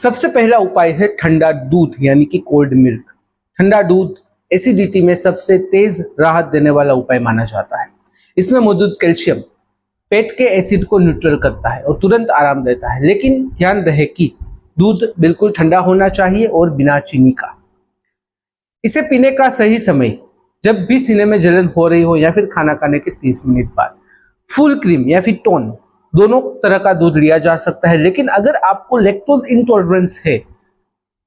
सबसे पहला उपाय है ठंडा दूध यानी कि कोल्ड मिल्क। ठंडा दूध एसिडिटी में सबसे तेज राहत देने वाला उपाय माना जाता है। इसमें मौजूद कैल्शियम पेट के एसिड को न्यूट्रल करता है और तुरंत आराम देता है, लेकिन ध्यान रहे कि दूध बिल्कुल ठंडा होना चाहिए और बिना चीनी का। इसे पीने का सही समय जब भी सीने में जलन हो रही हो या फिर खाना खाने के 30 मिनट बाद। फुल क्रीम या फिर टोन दोनों तरह का दूध लिया जा सकता है, लेकिन अगर आपको लैक्टोज इंटॉलरेंस है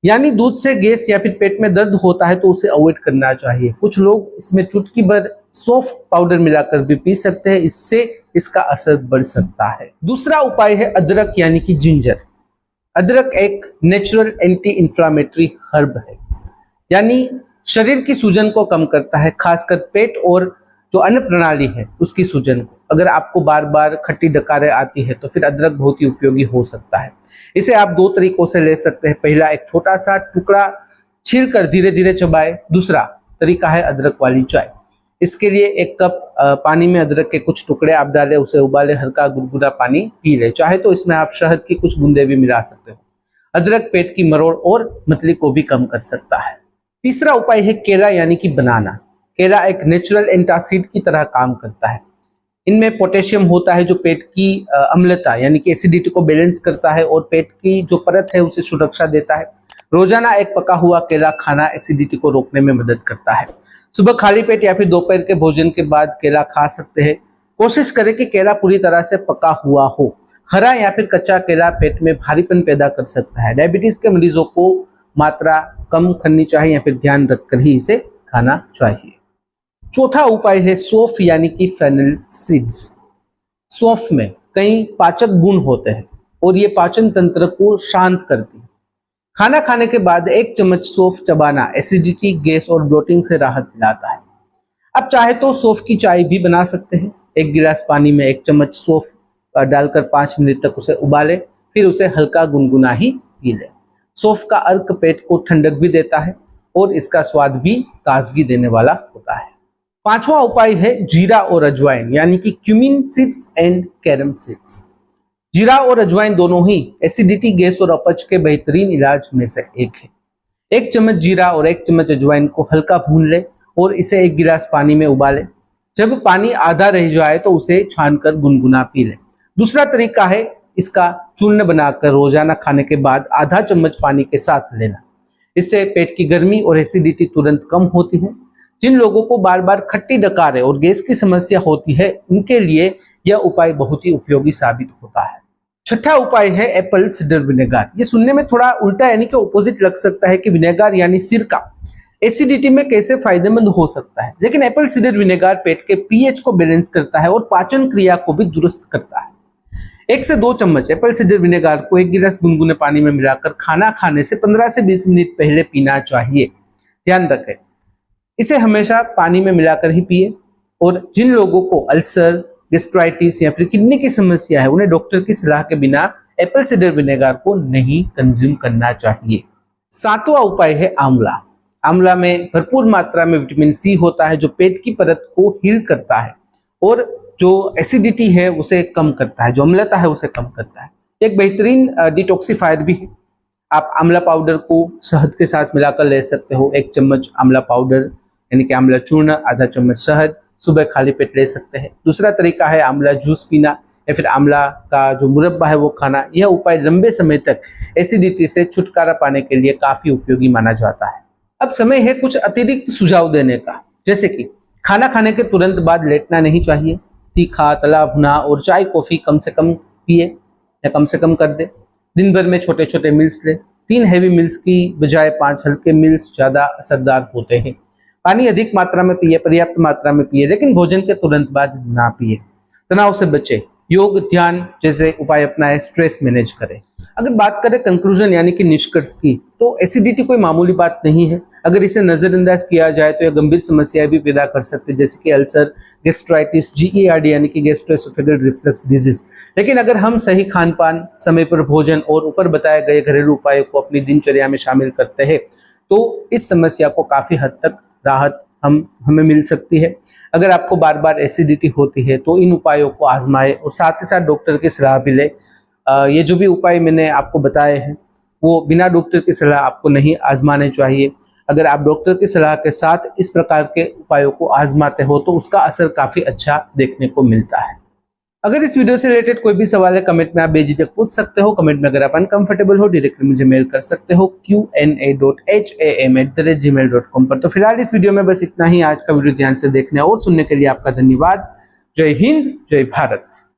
यानी दूध से गैस या फिर पेट में दर्द होता है तो उसे अवॉइड करना चाहिए। कुछ लोग इसमें चुटकी भर सौंफ पाउडर मिलाकर भी पी सकते हैं, इससे इसका असर बढ़ सकता है। दूसरा उपाय है अदरक यानी कि जिंजर। अदरक एक नेचुरल एंटी इंफ्लामेटरी हर्ब है, यानी शरीर की सूजन को कम करता है, खासकर पेट और जो अन्न प्रणाली है उसकी सूजन को। अगर आपको बार बार खट्टी डकारें आती है तो फिर अदरक बहुत ही उपयोगी हो सकता है। इसे आप दो तरीकों से ले सकते हैं। पहला, एक छोटा सा टुकड़ा छीलकर धीरे धीरे चबाएं। दूसरा तरीका है अदरक वाली चाय। इसके लिए 1 कप पानी में अदरक के कुछ टुकड़े आप डालें, उसे उबाले, हल्का गुनगुना पानी पी ले। चाहे तो इसमें आप शहद की कुछ बूंदे भी मिला सकते हो। अदरक पेट की मरोड़ और मतली को भी कम कर सकता है। तीसरा उपाय है केला यानी कि बनाना। केला एक नेचुरल एंटासिड की तरह काम करता है। इनमें पोटेशियम होता है जो पेट की अम्लता यानी कि एसिडिटी को बैलेंस करता है और पेट की जो परत है उसे सुरक्षा देता है। रोजाना एक पका हुआ केला खाना एसिडिटी को रोकने में मदद करता है। सुबह खाली पेट या फिर दोपहर के भोजन के बाद केला खा सकते हैं। कोशिश करें कि केला पूरी तरह से पका हुआ हो। हरा या फिर कच्चा केला पेट में भारीपन पैदा कर सकता है। डायबिटीज के मरीजों को मात्रा कम करनी चाहिए या फिर ध्यान रखकर ही इसे खाना चाहिए। चौथा उपाय है सौंफ यानी कि फेनल सीड्स। सौंफ में कई पाचक गुण होते हैं और ये पाचन तंत्र को शांत करती है। खाना खाने के बाद 1 चम्मच सौंफ चबाना एसिडिटी, गैस और ब्लोटिंग से राहत दिलाता है। अब चाहे तो सौंफ की चाय भी बना सकते हैं। 1 गिलास पानी में 1 चम्मच सौंफ डालकर 5 मिनट तक उसे उबाले, फिर उसे हल्का गुनगुना ही पी ले। सौंफ का अर्क पेट को ठंडक भी देता है और इसका स्वाद भी ताजगी देने वाला होता है। पांचवा उपाय है जीरा और अजवाइन यानी कि cumin seeds and carom seeds. जीरा और अजवाइन दोनों ही एसिडिटी, गैस और अपच के बेहतरीन इलाज में से एक है। 1 चम्मच जीरा और 1 चम्मच अजवाइन को हल्का भून ले और इसे 1 गिलास पानी में उबाले। जब पानी आधा रह जाए तो उसे छानकर गुनगुना पी ले। दूसरा तरीका है इसका चूर्ण बनाकर रोजाना खाने के बाद आधा चम्मच पानी के साथ लेना। इससे पेट की गर्मी और एसिडिटी तुरंत कम होती है। जिन लोगों को बार बार खट्टी डकारें और गैस की समस्या होती है उनके लिए यह उपाय बहुत ही उपयोगी साबित होता है। छठा उपाय है एप्पल साइडर विनेगर। ये सुनने में थोड़ा उल्टा यानी कि ऑपोजिट लग सकता है कि विनेगर यानी सिरका एसिडिटी में कैसे फायदेमंद हो सकता है, लेकिन एप्पल साइडर विनेगर पेट के पीएच को बैलेंस करता है और पाचन क्रिया को भी दुरुस्त करता है। 1 से 2 चम्मच एप्पल साइडर विनेगर को 1 गिलास गुनगुने पानी में मिलाकर खाना खाने से 15 से 20 मिनट पहले पीना चाहिए। ध्यान रखें, इसे हमेशा पानी में मिलाकर ही पिए। और जिन लोगों को अल्सर, गैस्ट्राइटिस या फिर किडनी की समस्या है उन्हें डॉक्टर की सलाह के बिना एप्पल साइडर विनेगर को नहीं कंज्यूम करना चाहिए। 7वां उपाय है आंवला। आंवला में भरपूर मात्रा में विटामिन सी होता है जो पेट की परत को हील करता है और जो एसिडिटी है उसे कम करता है, जो अम्लता है उसे कम करता है। एक बेहतरीन डिटॉक्सिफायर भी है। आप आंवला पाउडर को शहद के साथ मिलाकर ले सकते हो। 1 चम्मच आंवला पाउडर यानी कि आंवला चूर्ण, आधा चम्मच शहद सुबह खाली पेट ले सकते हैं। दूसरा तरीका है आंवला जूस पीना या फिर आंवला का जो मुरब्बा है वो खाना। यह उपाय लंबे समय तक एसिडिटी से छुटकारा पाने के लिए काफी उपयोगी माना जाता है। अब समय है कुछ अतिरिक्त सुझाव देने का, जैसे कि खाना खाने के तुरंत बाद लेटना नहीं चाहिए। तीखा, तला भुना और चाय कॉफी कम से कम पिए या कम से कम कर दे। दिन भर में छोटे छोटे मील्स ले। 3 हैवी मील्स की बजाय 5 हल्के मील्स ज्यादा असरदार होते हैं। पानी अधिक मात्रा में पिए, पर्याप्त मात्रा में पिए, लेकिन भोजन के तुरंत बाद ना पिए। तनाव से बचे, योग, ध्यान जैसे उपाय अपनाएं, स्ट्रेस मैनेज करें। अगर बात करें कंक्लूजन यानी कि निष्कर्ष की, तो एसिडिटी कोई मामूली बात नहीं है। अगर इसे नजरअंदाज किया जाए तो यह गंभीर समस्याएं भी पैदा कर सकते हैं, जैसे कि अल्सर, गैस्ट्राइटिस, GERD यानी कि गैस्ट्रोएसोफेगल रिफ्लक्स डिजीज। लेकिन अगर हम सही खान पान, समय पर भोजन और ऊपर बताए गए घरेलू उपायों को अपनी दिनचर्या में शामिल करते हैं तो इस समस्या को काफी हद तक राहत हमें मिल सकती है। अगर आपको बार बार एसिडिटी होती है तो इन उपायों को आजमाएं और साथ ही साथ डॉक्टर की सलाह भी लें। ये जो भी उपाय मैंने आपको बताए हैं वो बिना डॉक्टर की सलाह आपको नहीं आजमाने चाहिए। अगर आप डॉक्टर की सलाह के साथ इस प्रकार के उपायों को आजमाते हो तो उसका असर काफी अच्छा देखने को मिलता है। अगर इस वीडियो से रिलेटेड कोई भी सवाल है कमेंट में आप बेझिझक पूछ सकते हो। कमेंट में अगर आप अनकंफर्टेबल हो डायरेक्टली मुझे मेल कर सकते हो qna.ham@gmail.com पर। तो फिलहाल इस वीडियो में बस इतना ही। आज का वीडियो ध्यान से देखने और सुनने के लिए आपका धन्यवाद। जय हिंद, जय भारत।